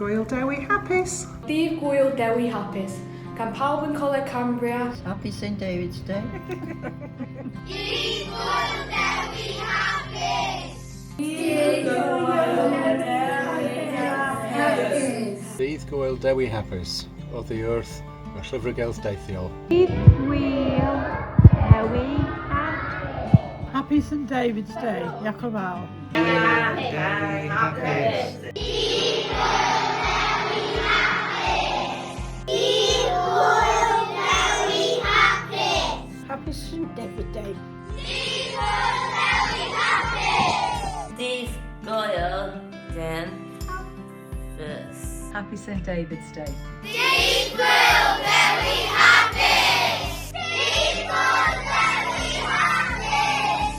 Gŵyl Dewi Hapus. Dydd Gŵyl Dewi Hapus. Gan pawb yn Coleg Cambria. Happy St David's Day. Dydd Gŵyl Dewi Hapus! Dydd Gŵyl Dydd Gŵyl Dewi Hapus o the earth y llyfrgell deithiol. Dydd Gŵyl Dewi Hapus. Happy St David's Day. Diolch yn fawr. Happy St David Day. Dydd Gŵyl Hapus. Happy St David's Day. Dydd Gŵyl Dewi Hapus! Dydd Gŵyl Dewi Hapus!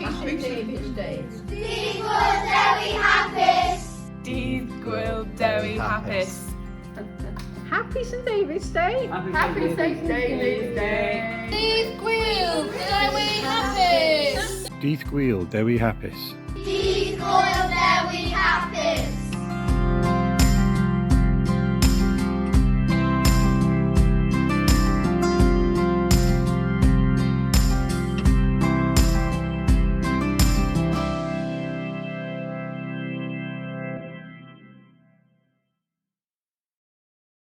Happy St David's Day. Dydd Gŵyl Dewi Hapus! Dydd Gŵyl Dewi Hapus. Happy St David's Day. Happy St David's Day. Dydd Gŵyl Dewi Hapus! Dydd Gŵyl Dewi Hapus. Dydd Gŵyl